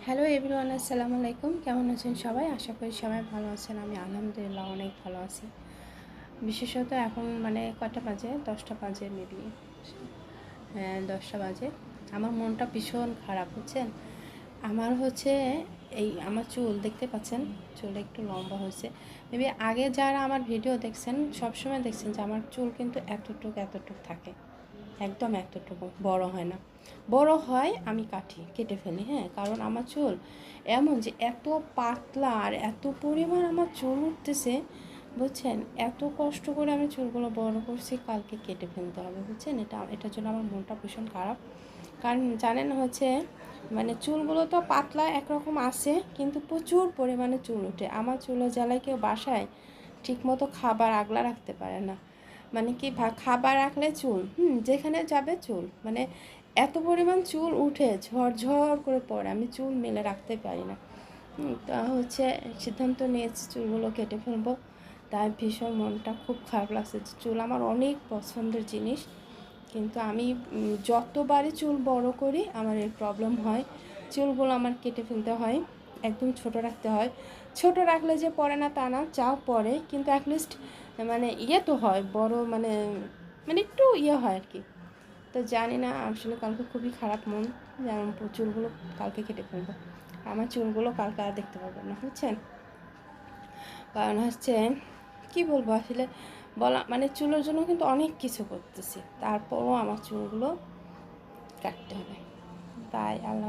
Hello everyone, আসসালামু আলাইকুম। কেমন আছেন সবাই? আশা করি সবাই ভালো আছেন। আমি আলহামদুলিল্লাহ অনেক ভালো আছি। বিশেষত এখন মানে কয়টা বাজে? 10টা বাজে মেবি। হ্যাঁ, 10টা বাজে। আমার মনটা ভীষণ খারাপ, বুঝছেন? আমার হচ্ছে আমার চুল দেখতে পাচ্ছেন, চুলটা একটু লম্বা হয়েছে। মেবি আগে যারা আমার ভিডিও দেখছেন সবসময় দেখছেন যে আমার চুল কিন্তু এতটুক থাকে, একদম এতটুকু, বড় হয় না। বড় হয় আমি কেটে ফেলি, হ্যাঁ, কারণ আমার চুল এমন যে এত পাতলা আর এত পরিমাণ আমার চুল উঠতেছে, বুঝছেন? এত কষ্ট করে আমি চুলগুলো বড় করছি, কালকে কেটে ফেলতে হবে, বুঝছেন? এটার জন্য আমার মনটা ভীষণ খারাপ। কারণ জানেন হচ্ছে মানে চুলগুলো তো পাতলা একরকম আছে, কিন্তু প্রচুর পরিমাণে চুল ওঠে। আমার চুলের জ্বালায় কেউ বাসায় ঠিকমতো খাবার আগলা রাখতে পারে না। মানে কি খাবার রাখলে চুল যেখানে যাবে চুল, মানে এত পরিমাণ চুল উঠে ঝরঝর করে পড়ে, আমি চুল মেলে রাখতে পারি না। তা হচ্ছে সিদ্ধান্ত নিয়েছি চুলগুলো কেটে ফেলবো। তাই ভীষণ মনটা খুব খারাপ লাগছে। চুল আমার অনেক পছন্দের জিনিস, কিন্তু আমি যতবারই চুল বড় করি আমার এই প্রবলেম হয়। চুলগুলো আমার কেটে ফেলতে হয়, একদম ছোট রাখতে হয়। ছোট রাখলে যে পড়ে না তা না, চাও পড়ে, কিন্তু অ্যাটলিস্ট মানে তো হয় বড়, মানে মানে একটু হয় আর কি। তো জানি না, আসলে কালকে খুবই খারাপ মন যে আমার চুলগুলো কালকে কেটে ফেলবো। আমার চুলগুলো কালকে আর দেখতে পাবেন না, বুঝছেন? কারণ হচ্ছে কী বলবো আসলে, বলা মানে চুলের জন্য কিন্তু অনেক কিছু করতেছি, তারপরও আমার চুলগুলো কাটতে হবে। তাই আল্লাহ